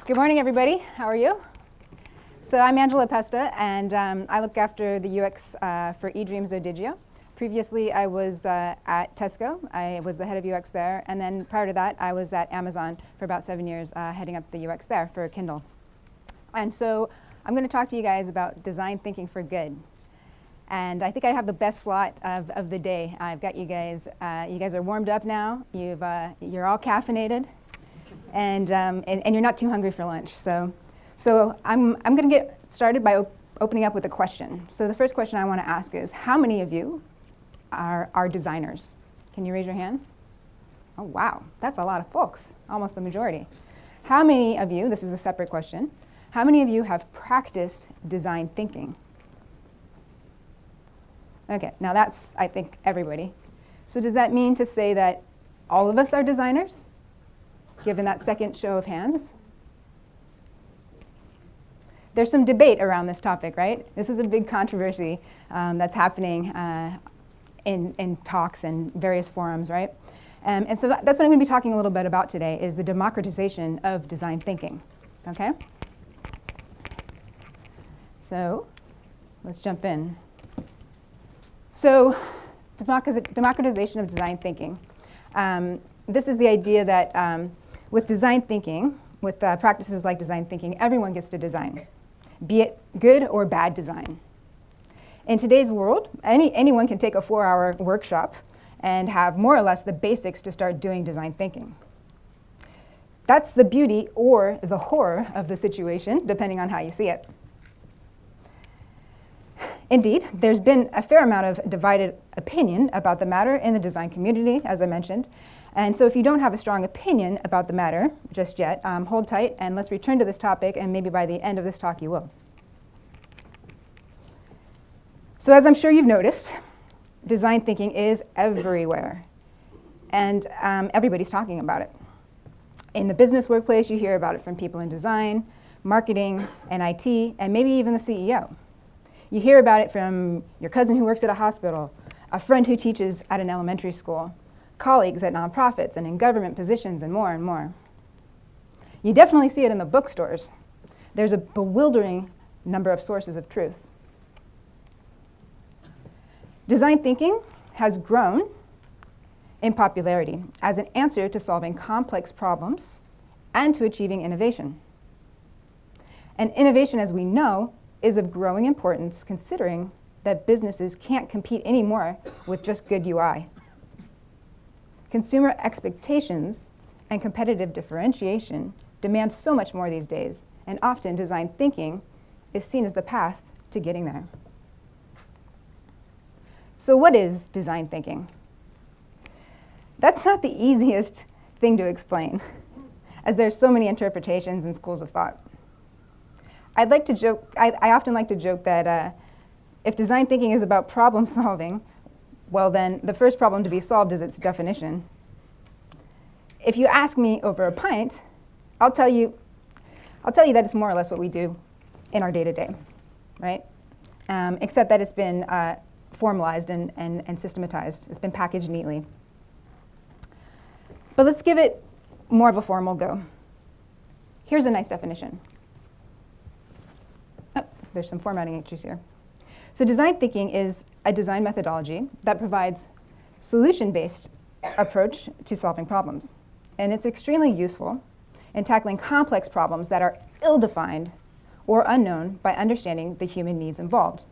Good morning, everybody. How are you? So I'm Angela Pesta, and I look after the UX for eDreams ODIGEO. Previously, I was at Tesco. I was the head of UX there. And then prior to that, I was at Amazon for about 7 years, heading up the UX there for Kindle. And so I'm going to talk to you guys about design thinking for good. And I think I have the best slot of the day. I've got you guys. You guys are warmed up now. You're all caffeinated, and you're not too hungry for lunch. So I'm going to get started by opening up with a question. So the first question I want to ask is, how many of you are designers? Can you raise your hand? Oh wow, that's a lot of folks. Almost the majority. How many of you? This is a separate question. How many of you have practiced design thinking? Okay, now that's, I think, everybody. So does that mean to say that all of us are designers, given that second show of hands? There's some debate around this topic, right? This is a big controversy that's happening in talks and various forums, right? And so that's what I'm going to be talking a little bit about today, is the democratization of design thinking, okay? So let's jump in. So democratization of design thinking. This is the idea that with design thinking, with practices like design thinking, everyone gets to design, be it good or bad design. In today's world, anyone can take a 4-hour workshop and have more or less the basics to start doing design thinking. That's the beauty or the horror of the situation, depending on how you see it. Indeed, there's been a fair amount of divided opinion about the matter in the design community, as I mentioned. And so if you don't have a strong opinion about the matter just yet, hold tight and let's return to this topic, and maybe by the end of this talk you will. So as I'm sure you've noticed, design thinking is everywhere. And everybody's talking about it. In the business workplace, you hear about it from people in design, marketing, and IT, and maybe even the CEO. You hear about it from your cousin who works at a hospital, a friend who teaches at an elementary school, colleagues at nonprofits and in government positions, and more and more. You definitely see it in the bookstores. There's a bewildering number of sources of truth. Design thinking has grown in popularity as an answer to solving complex problems and to achieving innovation. And innovation, as we know, is of growing importance, considering that businesses can't compete anymore with just good UI. Consumer expectations and competitive differentiation demand so much more these days, and often design thinking is seen as the path to getting there. So what is design thinking? That's not the easiest thing to explain, as there's so many interpretations and schools of thought. I'd like to joke, I often like to joke that if design thinking is about problem solving, well then the first problem to be solved is its definition. If you ask me over a pint, I'll tell you that it's more or less what we do in our day-to-day, right? Except that it's been formalized and systematized. It's been packaged neatly. But let's give it more of a formal go. Here's a nice definition. There's some formatting issues here. So design thinking is a design methodology that provides solution-based approach to solving problems. And it's extremely useful in tackling complex problems that are ill-defined or unknown by understanding the human needs involved,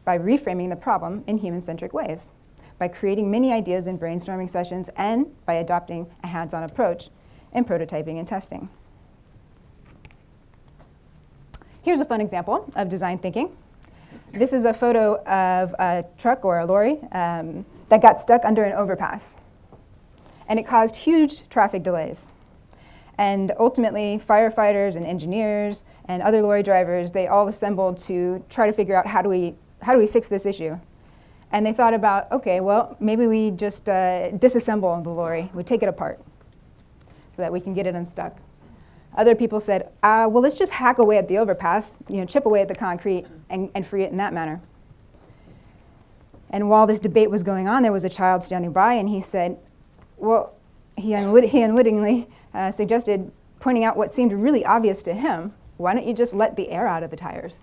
by reframing the problem in human-centric ways, by creating many ideas in brainstorming sessions, and by adopting a hands-on approach in prototyping and testing. Here's a fun example of design thinking. This is a photo of a truck or a lorry that got stuck under an overpass. And it caused huge traffic delays. And ultimately, firefighters and engineers and other lorry drivers, they all assembled to try to figure out how do we fix this issue. And they thought about, okay, well, maybe we just disassemble the lorry. We take it apart so that we can get it unstuck. Other people said, well, let's just hack away at the overpass, chip away at the concrete and free it in that manner. And while this debate was going on, there was a child standing by, and he said, well, he unwittingly suggested pointing out what seemed really obvious to him, why don't you just let the air out of the tires?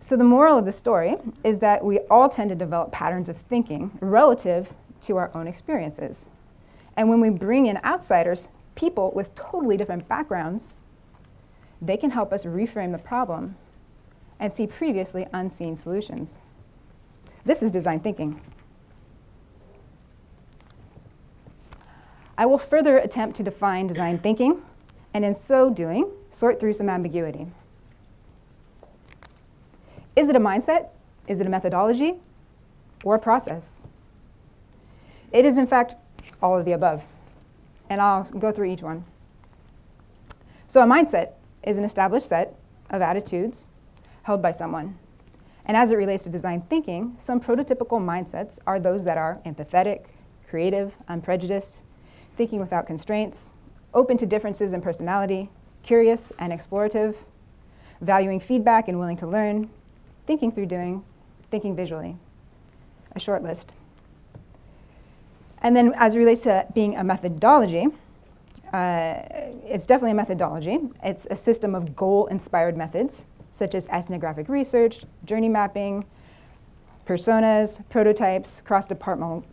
So the moral of the story is that we all tend to develop patterns of thinking relative to our own experiences. And when we bring in outsiders, people with totally different backgrounds, they can help us reframe the problem and see previously unseen solutions. This is design thinking. I will further attempt to define design thinking, and in so doing, sort through some ambiguity. Is it a mindset? Is it a methodology? Or a process? It is, in fact, all of the above. And I'll go through each one. So a mindset is an established set of attitudes held by someone. And as it relates to design thinking, some prototypical mindsets are those that are empathetic, creative, unprejudiced, thinking without constraints, open to differences in personality, curious and explorative, valuing feedback and willing to learn, thinking through doing, thinking visually. A short list. And then as it relates to being a methodology, it's definitely a methodology. It's a system of goal-inspired methods, such as ethnographic research, journey mapping, personas, prototypes, cross-departmental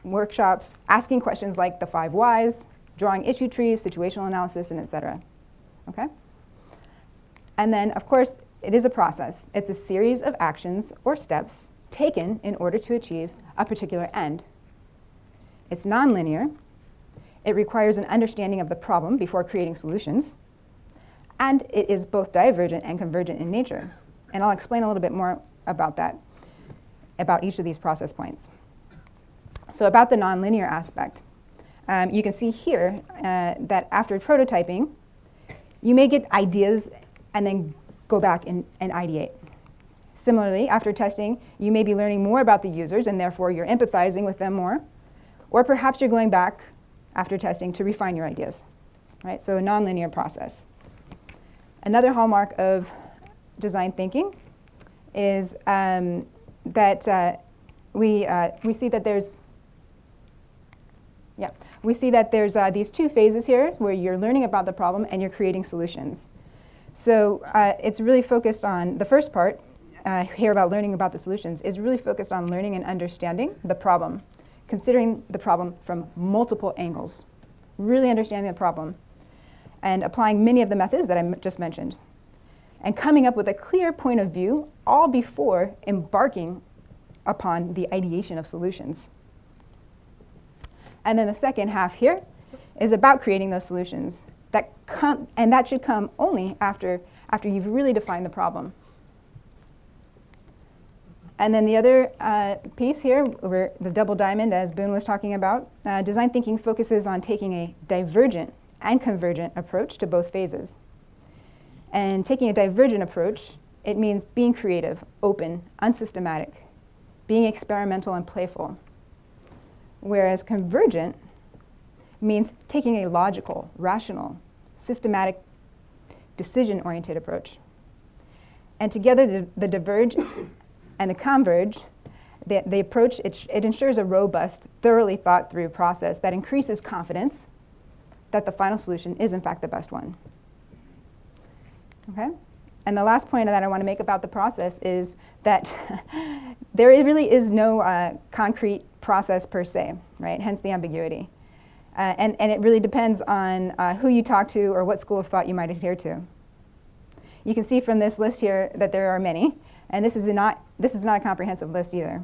workshops, asking questions like the 5 whys, drawing issue trees, situational analysis, and et cetera. Okay? And then, of course, it is a process. It's a series of actions or steps taken in order to achieve a particular end. It's nonlinear. It requires an understanding of the problem before creating solutions. And it is both divergent and convergent in nature. And I'll explain a little bit more about that, about each of these process points. So about the nonlinear aspect, you can see here that after prototyping, you may get ideas and then go back and ideate. Similarly, after testing, you may be learning more about the users and therefore you're empathizing with them more. Or perhaps you're going back after testing to refine your ideas, right? So a nonlinear process. Another hallmark of design thinking is that we see that there's these 2 phases here where you're learning about the problem and you're creating solutions. So it's really focused on the first part here about learning about the solutions is really focused on learning and understanding the problem, considering the problem from multiple angles, really understanding the problem, and applying many of the methods that I just mentioned, and coming up with a clear point of view all before embarking upon the ideation of solutions. And then the second half here is about creating those solutions and that should come only after you've really defined the problem. And then the other piece here, where the double diamond, as Boone was talking about, design thinking focuses on taking a divergent and convergent approach to both phases. And taking a divergent approach, it means being creative, open, unsystematic, being experimental and playful. Whereas convergent means taking a logical, rational, systematic, decision-oriented approach. And together, the diverge and the converge, the approach, it ensures a robust, thoroughly thought-through process that increases confidence that the final solution is, in fact, the best one. Okay? And the last point that I want to make about the process is that there really is no concrete process per se, right? Hence the ambiguity. And it really depends on who you talk to or what school of thought you might adhere to. You can see from this list here that there are many, and this is not a comprehensive list either.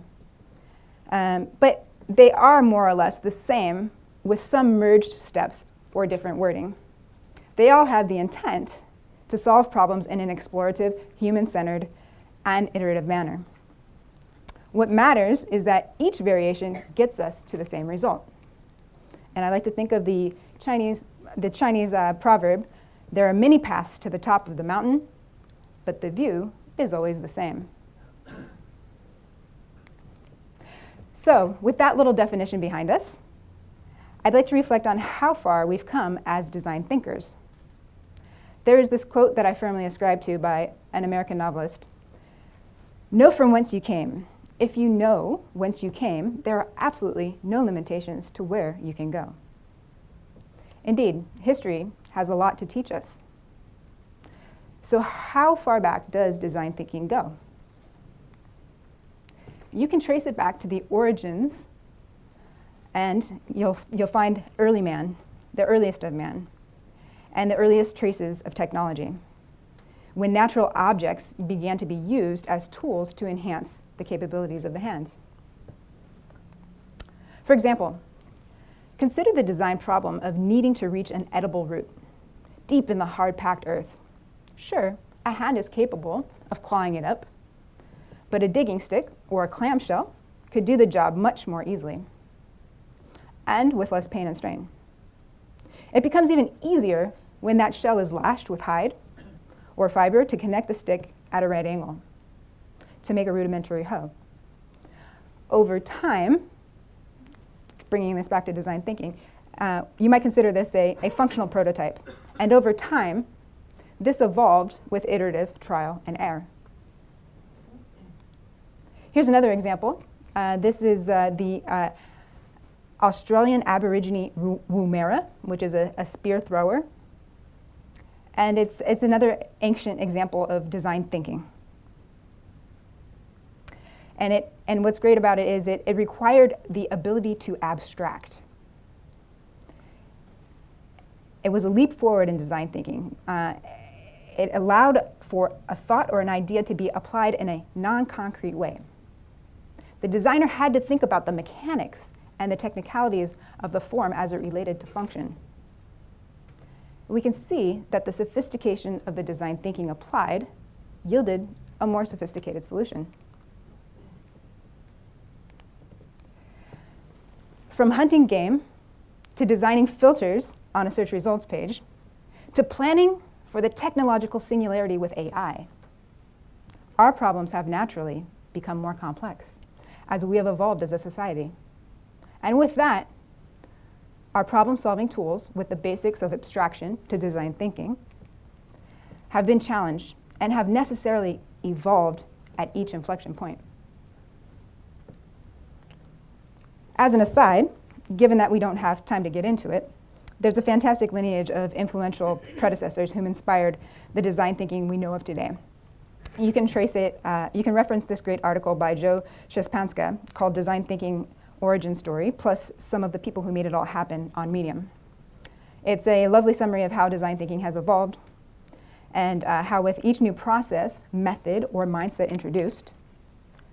But they are more or less the same with some merged steps or different wording. They all have the intent to solve problems in an explorative, human-centered, and iterative manner. What matters is that each variation gets us to the same result. And I like to think of the Chinese proverb, there are many paths to the top of the mountain, but the view is always the same. So, with that little definition behind us, I'd like to reflect on how far we've come as design thinkers. There is this quote that I firmly ascribe to by an American novelist. Know from whence you came. If you know whence you came, there are absolutely no limitations to where you can go. Indeed, history has a lot to teach us. So how far back does design thinking go? You can trace it back to the origins, and you'll find early man, the earliest of man, and the earliest traces of technology, when natural objects began to be used as tools to enhance the capabilities of the hands. For example, consider the design problem of needing to reach an edible root deep in the hard-packed earth. Sure, a hand is capable of clawing it up, but a digging stick or a clamshell could do the job much more easily and with less pain and strain. It becomes even easier when that shell is lashed with hide or fiber to connect the stick at a right angle to make a rudimentary hoe. Over time, bringing this back to design thinking, you might consider this a functional prototype. And over time, this evolved with iterative trial and error. Here's another example. This is the Australian Aborigine Woomera, which is a spear thrower. And it's another ancient example of design thinking. And what's great about it is it required the ability to abstract. It was a leap forward in design thinking. It allowed for a thought or an idea to be applied in a non-concrete way. The designer had to think about the mechanics and the technicalities of the form as it related to function. We can see that the sophistication of the design thinking applied yielded a more sophisticated solution. From hunting game to designing filters on a search results page to planning for the technological singularity with AI, our problems have naturally become more complex as we have evolved as a society. And with that, our problem-solving tools, with the basics of abstraction to design thinking, have been challenged and have necessarily evolved at each inflection point. As an aside, given that we don't have time to get into it, there's a fantastic lineage of influential predecessors whom inspired the design thinking we know of today. You can trace it, you can reference this great article by Joe Szczepanska called Design Thinking Origin Story, plus some of the people who made it all happen on Medium. It's a lovely summary of how design thinking has evolved and how with each new process, method, or mindset introduced,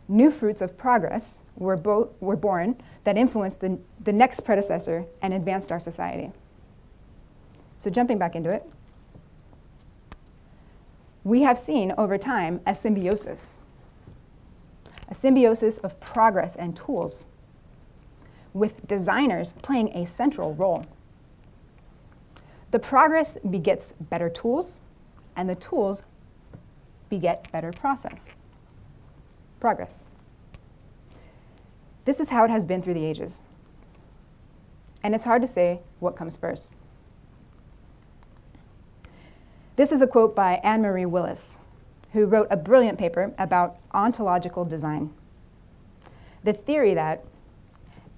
new fruits of progress were born that influenced the next predecessor and advanced our society. So jumping back into it, we have seen over time a symbiosis of progress and tools, with designers playing a central role. The progress begets better tools, and the tools beget better progress. This is how it has been through the ages. And it's hard to say what comes first. This is a quote by Anne-Marie Willis, who wrote a brilliant paper about ontological design. The theory that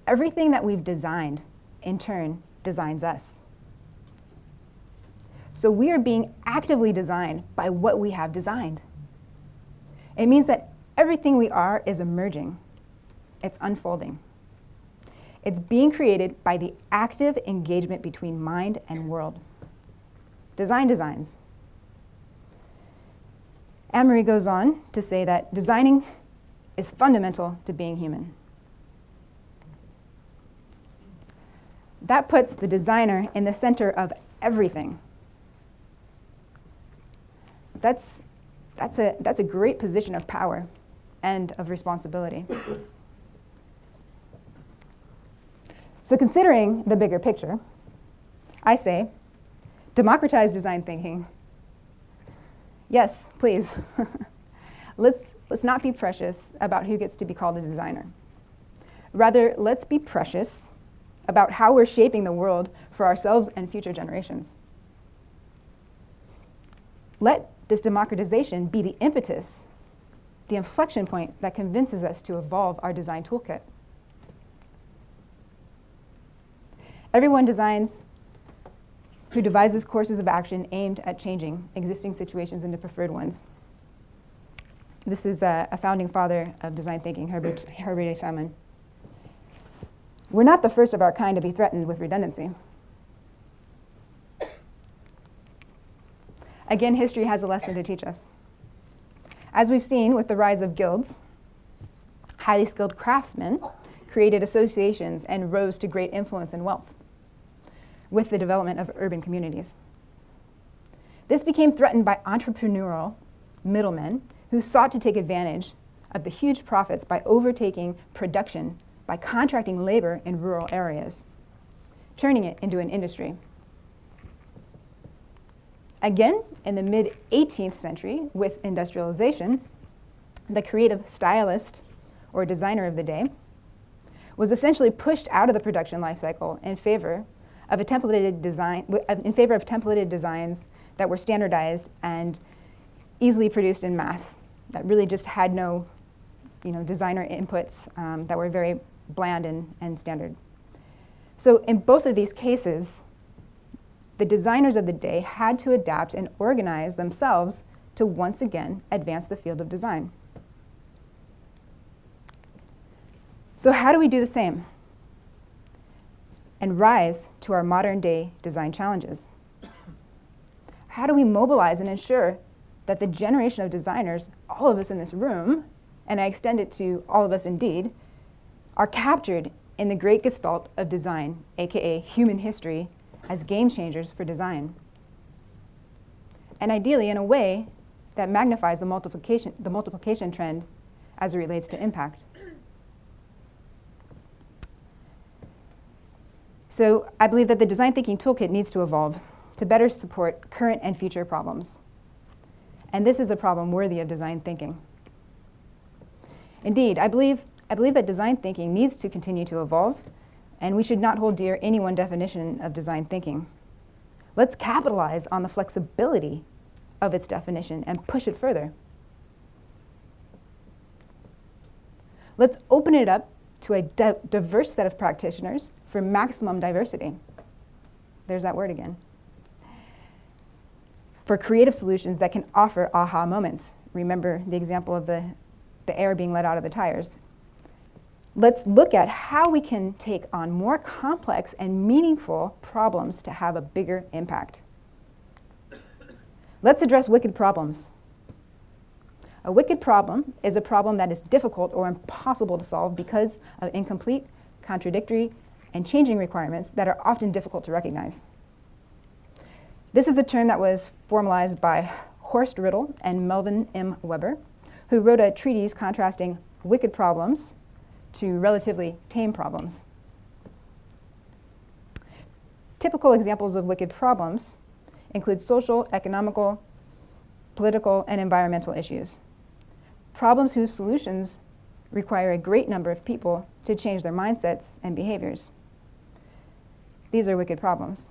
everything that we've designed, in turn, designs us. So we are being actively designed by what we have designed. It means that everything we are is emerging. It's unfolding. It's being created by the active engagement between mind and world. Design designs. Anne-Marie goes on to say that designing is fundamental to being human. That puts the designer in the center of everything. That's a great position of power and of responsibility. So considering the bigger picture, I say, democratize design thinking. Yes, please. Let's not be precious about who gets to be called a designer. Rather, let's be precious about how we're shaping the world for ourselves and future generations. Let this democratization be the impetus, the inflection point that convinces us to evolve our design toolkit. Everyone designs, who devises courses of action aimed at changing existing situations into preferred ones. This is a founding father of design thinking, Herbert A. Simon. We're not the first of our kind to be threatened with redundancy. Again, history has a lesson to teach us. As we've seen with the rise of guilds, highly skilled craftsmen created associations and rose to great influence and wealth with the development of urban communities. This became threatened by entrepreneurial middlemen who sought to take advantage of the huge profits by overtaking production by contracting labor in rural areas, turning it into an industry. Again, in the mid-18th century, with industrialization, the creative stylist or designer of the day was essentially pushed out of the production life cycle in favor of templated designs that were standardized and easily produced in mass, that really just had no designer inputs, that were very bland and standard. So in both of these cases, the designers of the day had to adapt and organize themselves to once again advance the field of design. So how do we do the same and rise to our modern day design challenges? How do we mobilize and ensure that the generation of designers, all of us in this room, and I extend it to all of us indeed, are captured in the great gestalt of design, aka human history, as game changers for design? And ideally in a way that magnifies the multiplication trend as it relates to impact. So I believe that the design thinking toolkit needs to evolve to better support current and future problems. And this is a problem worthy of design thinking. Indeed, I believe that design thinking needs to continue to evolve, and we should not hold dear any one definition of design thinking. Let's capitalize on the flexibility of its definition and push it further. Let's open it up to a diverse set of practitioners for maximum diversity. There's that word again. For creative solutions that can offer aha moments. Remember the example of the air being let out of the tires. Let's look at how we can take on more complex and meaningful problems to have a bigger impact. Let's address wicked problems. A wicked problem is a problem that is difficult or impossible to solve because of incomplete, contradictory, and changing requirements that are often difficult to recognize. This is a term that was formalized by Horst Riddle and Melvin M. Weber, who wrote a treatise contrasting wicked problems to relatively tame problems. Typical examples of wicked problems include social, economical, political, and environmental issues. Problems whose solutions require a great number of people to change their mindsets and behaviors. These are wicked problems.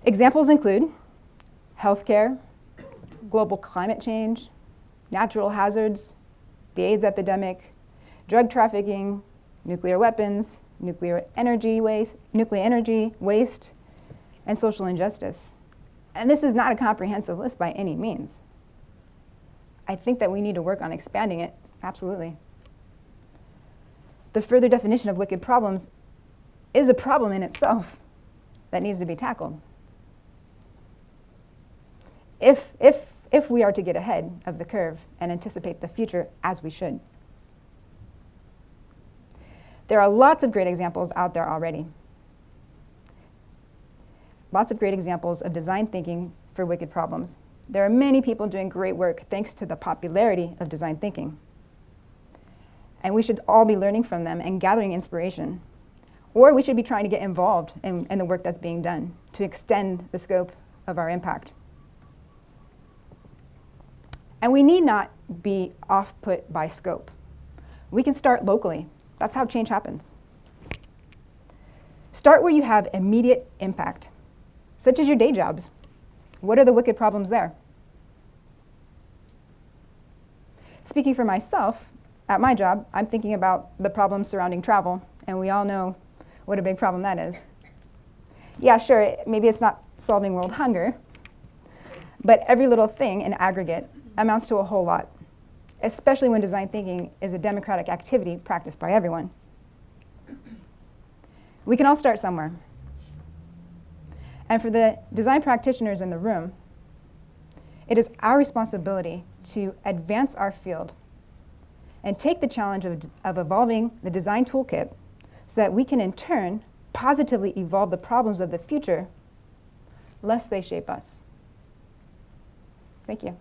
Examples include healthcare, global climate change, natural hazards, the AIDS epidemic, drug trafficking, nuclear weapons, nuclear energy waste, and social injustice. And this is not a comprehensive list by any means. I think that we need to work on expanding it, absolutely. The further definition of wicked problems is a problem in itself that needs to be tackled. If we are to get ahead of the curve and anticipate the future as we should. There are lots of great examples out there already. Lots of great examples of design thinking for wicked problems. There are many people doing great work thanks to the popularity of design thinking. And we should all be learning from them and gathering inspiration. Or we should be trying to get involved in the work that's being done to extend the scope of our impact. And we need not be off-put by scope. We can start locally. That's how change happens. Start where you have immediate impact, such as your day jobs. What are the wicked problems there? Speaking for myself, at my job, I'm thinking about the problems surrounding travel, and we all know what a big problem that is. Yeah, sure, maybe it's not solving world hunger, but every little thing in aggregate amounts to a whole lot, especially when design thinking is a democratic activity practiced by everyone. We can all start somewhere. And for the design practitioners in the room, it is our responsibility to advance our field and take the challenge of evolving the design toolkit so that we can in turn positively evolve the problems of the future lest they shape us. Thank you.